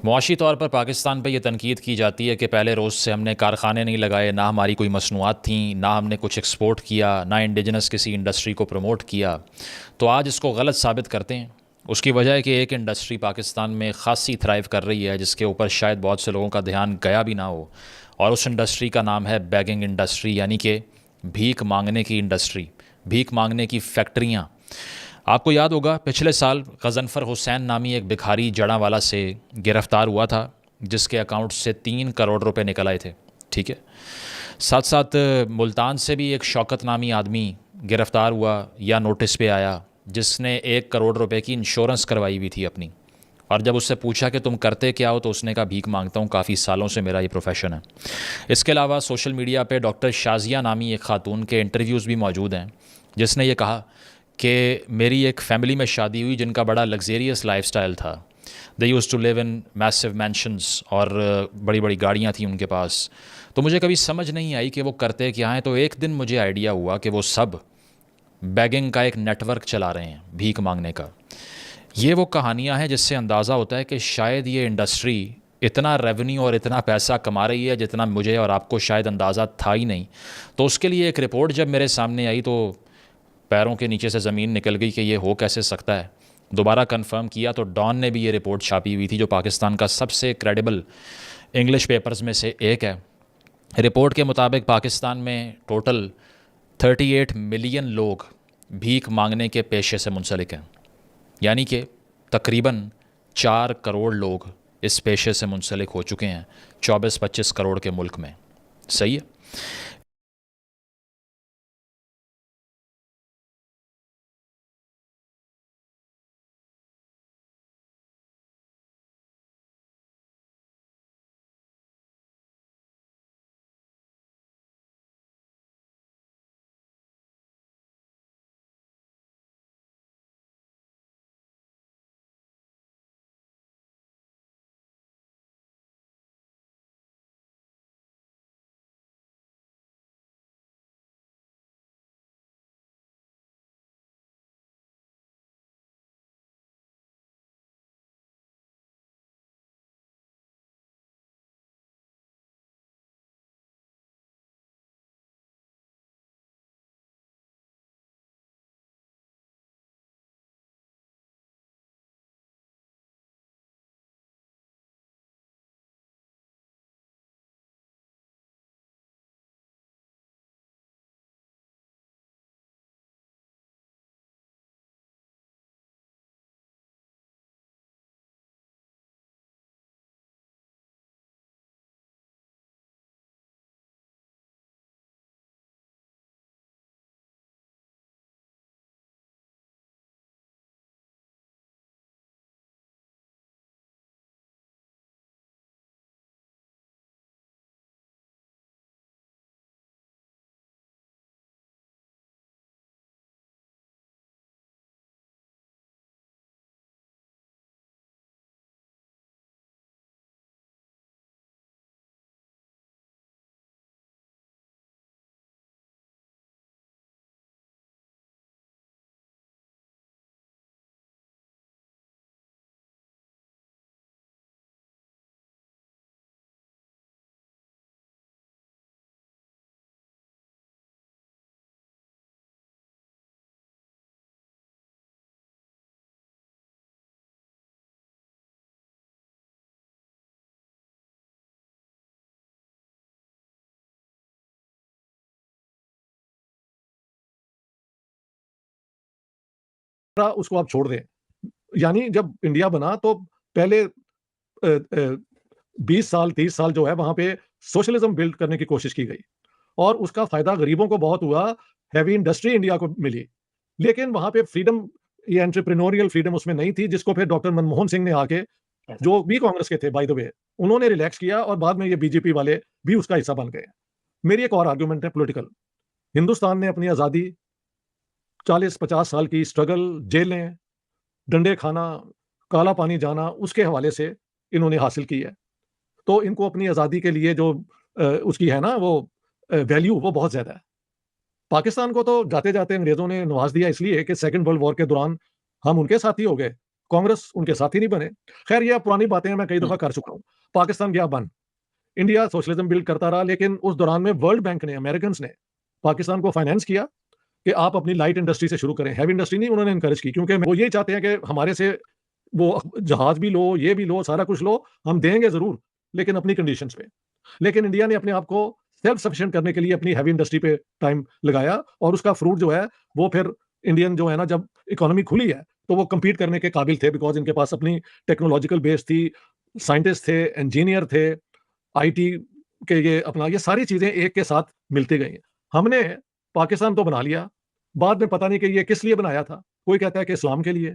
معاشی طور پر پاکستان پہ یہ تنقید کی جاتی ہے کہ پہلے روز سے ہم نے کارخانے نہیں لگائے، نہ ہماری کوئی مصنوعات تھیں، نہ ہم نے کچھ ایکسپورٹ کیا، نہ انڈیجنس کسی انڈسٹری کو پروموٹ کیا. تو آج اس کو غلط ثابت کرتے ہیں. اس کی وجہ ہے کہ ایک انڈسٹری پاکستان میں خاصی تھرائیو کر رہی ہے، جس کے اوپر شاید بہت سے لوگوں کا دھیان گیا بھی نہ ہو، اور اس انڈسٹری کا نام ہے بیگنگ انڈسٹری، یعنی کہ بھیک مانگنے کی انڈسٹری، بھیک مانگنے کی فیکٹریاں. آپ کو یاد ہوگا پچھلے سال غضنفر حسین نامی ایک بکھاری جڑاں والا سے گرفتار ہوا تھا، جس کے اکاؤنٹ سے 3 کروڑ روپے نکل آئے تھے. ٹھیک ہے. ساتھ ساتھ ملتان سے بھی ایک شوکت نامی آدمی گرفتار ہوا یا نوٹس پہ آیا، جس نے 1 کروڑ روپے کی انشورنس کروائی ہوئی تھی اپنی. اور جب اس سے پوچھا کہ تم کرتے کیا ہو، تو اس نے کہا بھیک مانگتا ہوں، کافی سالوں سے میرا یہ پروفیشن ہے. اس کے علاوہ سوشل میڈیا پہ ڈاکٹر شازیہ نامی ایک خاتون کے انٹرویوز بھی موجود ہیں، جس نے یہ کہا کہ میری ایک فیملی میں شادی ہوئی جن کا بڑا لگزیریس لائف سٹائل تھا. They used to live in massive mansions, اور بڑی بڑی گاڑیاں تھیں ان کے پاس. تو مجھے کبھی سمجھ نہیں آئی کہ وہ کرتے کیا ہیں. تو ایک دن مجھے آئیڈیا ہوا کہ وہ سب بیگنگ کا ایک نیٹ ورک چلا رہے ہیں، بھیک مانگنے کا. یہ وہ کہانیاں ہیں جس سے اندازہ ہوتا ہے کہ شاید یہ انڈسٹری اتنا ریونیو اور اتنا پیسہ کما رہی ہے جتنا مجھے اور آپ کو شاید اندازہ تھا ہی نہیں. تو اس کے لیے ایک رپورٹ جب میرے سامنے آئی تو پیروں کے نیچے سے زمین نکل گئی کہ یہ ہو کیسے سکتا ہے. دوبارہ کنفرم کیا تو ڈان نے بھی یہ رپورٹ چھاپی ہوئی تھی، جو پاکستان کا سب سے کریڈیبل انگلش پیپرز میں سے ایک ہے. رپورٹ کے مطابق پاکستان میں ٹوٹل 38 ملین لوگ بھیک مانگنے کے پیشے سے منسلک ہیں، یعنی کہ تقریباً 4 کروڑ لوگ اس پیشے سے منسلک ہو چکے ہیں 24-25 کروڑ کے ملک میں. صحیح ہے. اس کو آپ چھوڑ دیں. یعنی جب انڈیا بنا تو پہلے 20 سال 30 سال جو ہے وہاں پہ سوشلزم بلڈ کرنے کی کوشش کی گئی اور اس کا فائدہ غریبوں کو بہت ہوا. ہیوی انڈسٹری انڈیا کو ملی، لیکن وہاں پہ فریڈم، یہ انٹرپرینوریل فریڈم اس میں نہیں تھی، جس کو پھر ڈاکٹر منموہن سنگھ نے آ کے، جو بھی کانگریس کے تھے بائی دا وے، انہوں نے ریلیکس کیا اور بعد میں یہ بی جے پی والے بھی اس کا حصہ بن گئے. میری ایک اور آرگومنٹ ہے پولیٹیکل. ہندوستان نے اپنی آزادی 40-50 سال کی اسٹرگل، جیلیں، ڈنڈے کھانا، کالا پانی جانا، اس کے حوالے سے انہوں نے حاصل کی ہے. تو ان کو اپنی آزادی کے لیے جو اس کی ہے نا وہ ویلیو، وہ بہت زیادہ ہے. پاکستان کو تو جاتے جاتے انگریزوں نے نواز دیا اس لیے کہ سیکنڈ ورلڈ وار کے دوران ہم ان کے ساتھی ہو گئے कांग्रेस उनके साथी नहीं बने। खैर ये पुरानी बातें हैं, मैं कई दफ़ा कर चुका हूँ। पाकिस्तान गया बंद, इंडिया सोशलिज्म बिल्ड करता रहा, लेकिन उस दौरान में वर्ल्ड बैंक ने, अमेरिकन्स ने पाकिस्तान को फाइनेंस किया कि आप अपनी लाइट इंडस्ट्री से शुरू करें, हैवी इंडस्ट्री नहीं उन्होंने एनकरेज की, क्योंकि वो ये चाहते हैं कि हमारे से वो जहाज भी लो, ये भी लो, सारा कुछ लो, हम देंगे ज़रूर, लेकिन अपनी कंडीशंस पे। लेकिन इंडिया ने अपने आप को सेल्फ सफिशिएंट करने के लिए अपनी हैवी इंडस्ट्री पे टाइम लगाया, और उसका फ्रूट जो है वो फिर इंडियन जो है ना, जब इकोनॉमी खुली है तो वो कम्पीट करने के काबिल थे, बिकॉज़ इनके पास अपनी टेक्नोलॉजिकल बेस थी, साइंटिस्ट थे, इंजीनियर थे, आईटी के ये अपना ये सारी चीज़ें एक के साथ मिलती गई। हमने पाकिस्तान तो बना लिया, बाद में पता नहीं कि ये किस लिए बनाया था। कोई कहता है कि इस्लाम के लिए,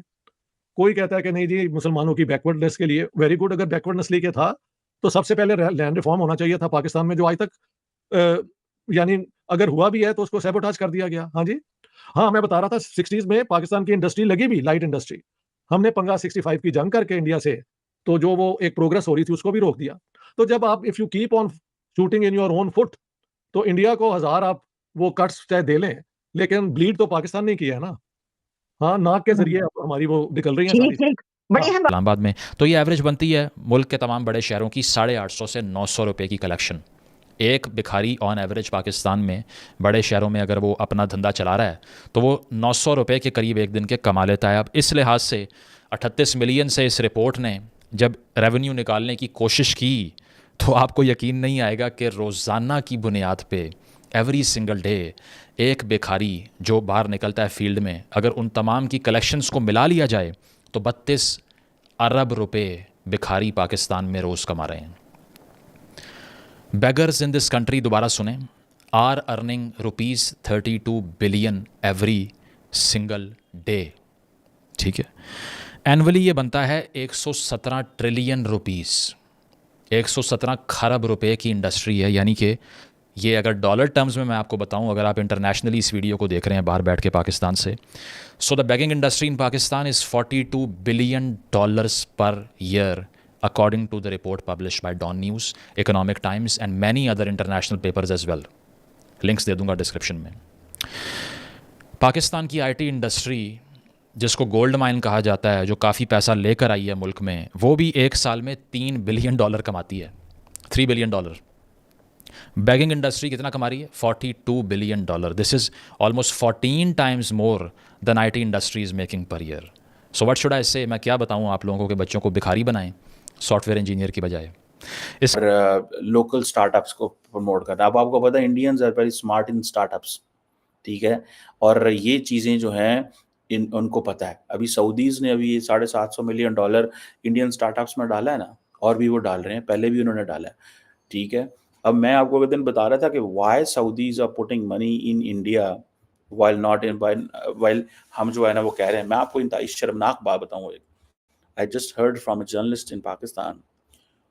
कोई कहता है कि नहीं जी मुसलमानों की बैकवर्डनेस के लिए। वेरी गुड, अगर बैकवर्डनेस लेके था तो सबसे पहले लैंड रिफॉर्म होना चाहिए था पाकिस्तान में, जो आज तक अ, यानी अगर हुआ भी है तो उसको सैबोटाज कर दिया गया। हाँ जी, हाँ मैं बता रहा था 60s में पाकिस्तान की इंडस्ट्री लगी भी, लाइट इंडस्ट्री। हमने पंगा 65 की जंग करके इंडिया से, तो जो वो एक प्रोग्रेस हो रही थी उसको भी रोक दिया। तो जब आप if you keep on shooting in your own foot, तो इंडिया को हजार आप वो कट्स चाहे दे लें, लेकिन ब्लीड तो पाकिस्तान ने किया है ना। हाँ, नाक के जरिए हमारी वो निकल रही है सारी। ठीक, बड़ी हाँ। अहम इस्लामाबाद में तो ये एवरेज बनती है मुल्क के तमाम बड़े शहरों की 850 से 900 रुपए की कलेक्शन। एक भिखारी ऑन एवरेज पाकिस्तान में बड़े शहरों में अगर वो अपना धंधा चला रहा है तो वो 900 रुपए के करीब एक दिन के कमा लेता है। अब इस लिहाज से 38 मिलियन से इस रिपोर्ट ने जब रेवेन्यू निकालने की कोशिश की तो आपको यकीन नहीं आएगा कि रोज़ाना की बुनियाद पे एवरी सिंगल डे एक भिखारी जो बाहर निकलता है फील्ड में, अगर उन तमाम की कलेक्शंस को मिला लिया जाए तो 32 अरब रुपए भिखारी पाकिस्तान में रोज़ कमा रहे हैं। बेगर्स इन दिस कंट्री, दोबारा सुने, are earning ₹32 billion every single day. ठीक है, एनुअली ये बनता है 117 ट्रिलियन रुपीस, 117 खरब रुपए की इंडस्ट्री है। यानी कि ये अगर डॉलर टर्म्स में मैं आपको बताऊं, अगर आप इंटरनेशनली इस वीडियो को देख रहे हैं बाहर बैठ के पाकिस्तान से, so the begging industry in Pakistan is $42 billion per year according to the report published by Dawn News, Economic Times and many other international papers as well. Links दे दूंगा डिस्क्रिप्शन में। पाकिस्तान की आईटी इंडस्ट्री, जिसको गोल्ड माइन कहा जाता है, जो काफ़ी पैसा लेकर आई है मुल्क में, वो भी एक साल में $3 बिलियन कमाती है, $3 बिलियन। बैगिंग इंडस्ट्री कितना कमा रही है? $42 billion. This is almost 14 times more than IT industry is making per year. So what should I से, मैं क्या बताऊँ आप लोगों के बच्चों को भिखारी बनाएं सॉफ्टवेयर इंजीनियर की बजाय। इस लोकल स्टार्टअप्स को प्रमोट करना। अब आपको पता है Indians are very smart in startups, ठीक है, और ये चीज़ें जो हैं उनको पता है। अभी सऊदीज़ ने अभी $750 मिलियन इंडियन स्टार्टअप्स में डाला है ना, और भी वो डाल रहे हैं, पहले भी उन्होंने डाला है, ठीक है। अब मैं आपको एक दिन बता रहा था कि why Saudis are putting money in India while not in while हम जो है ना वो कह रहे हैं। मैं आपको इंतहाई शर्मनाक बात बताऊँ, एक I just heard from a journalist इन पाकिस्तान।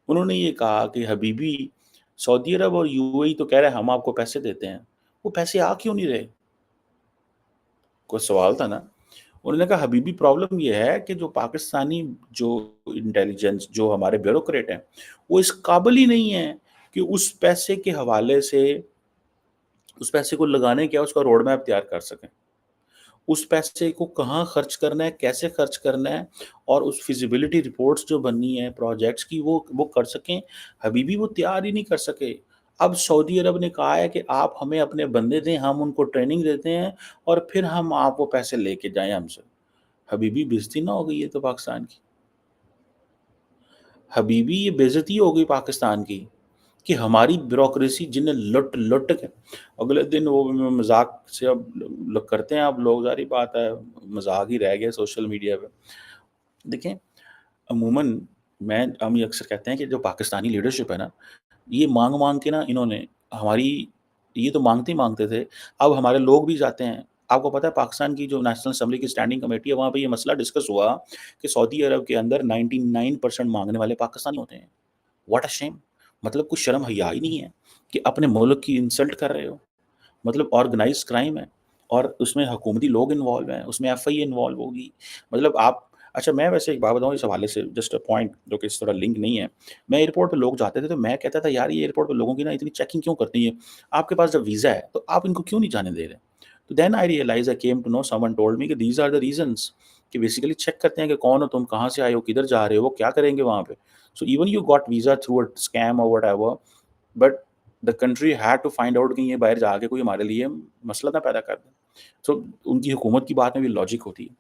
उन्होंने ये कहा कि हबीबी सऊदी अरब और यूएई तो कह रहे हैं हम आपको पैसे देते हैं, वो पैसे आ क्यों नहीं रहे? कोई सवाल था ना। उन्होंने कहा हबीबी प्रॉब्लम ये है कि जो पाकिस्तानी जो इंटेलिजेंस, जो हमारे ब्यूरोक्रेट हैं, वो इस काबिल ही नहीं है कि उस पैसे के हवाले से, उस पैसे को लगाने क्या उसका रोड मैप तैयार कर सकें, उस पैसे को कहाँ खर्च करना है, कैसे खर्च करना है, और उस फिजिबिलिटी रिपोर्ट्स जो बननी है प्रोजेक्ट्स की वो कर सकें। हबीबी वो तैयार ही नहीं कर सके। अब सऊदी अरब ने कहा है कि आप हमें अपने बंदे दें, हम उनको ट्रेनिंग देते हैं और फिर हम आप वो पैसे लेके जाएं हमसे। हबीबी बेइज्जती ना हो गई है तो पाकिस्तान की? हबीबी ये बेइज्जती हो गई पाकिस्तान की कि हमारी ब्यूरोक्रेसी जिन्हें लुट के अगले दिन वो मजाक से अब करते हैं। अब लोग, सारी बात है, मजाक ही रह गया सोशल मीडिया पे। देखें, अमूमन हम ये अक्सर कहते हैं कि जो पाकिस्तानी लीडरशिप है ना, ये मांग के ना इन्होंने हमारी, ये तो मांगते ही मांगते थे, अब हमारे लोग भी जाते हैं। आपको पता है पाकिस्तान की जो नेशनल असेंबली की स्टैंडिंग कमेटी है, वहाँ पे ये मसला डिस्कस हुआ कि सऊदी अरब के अंदर 99% मांगने वाले पाकिस्तानी होते हैं। What a shame! मतलब कुछ शर्म हया ही नहीं है कि अपने मुल्क की इंसल्ट कर रहे हो। मतलब ऑर्गेनाइज्ड क्राइम है और उसमें हुकूमती लोग इन्वॉल्व हैं, उसमें एफआईए इन्वॉल्व होगी। मतलब आप, अच्छा मैं वैसे एक बात बताऊँ इस हवाले से, जस्ट अ पॉइंट जो कि इस तरह लिंक नहीं है। मैं एयरपोर्ट पे लोग जाते थे तो मैं कहता था यार ये एयरपोर्ट पे लोगों की ना इतनी चेकिंग क्यों करती है? आपके पास जब वीज़ा है तो आप इनको क्यों नहीं जाने दे रहे? तो then I realise, I came to know, someone told me कि दीज़ आर द रीज़न्स کہ بیسیکلی چیک کرتے ہیں کہ کون ہو تم, کہاں سے آئے ہو, کدھر جا رہے ہو, وہ کیا کریں گے وہاں پہ. So even you got visa through a scheme اور whatever, but the country had to find out کہ یہ باہر جا کے کوئی ہمارے لیے مسئلہ نہ پیدا کر دیں. سو ان کی حکومت کی بات میں بھی لاجک ہوتی ہے.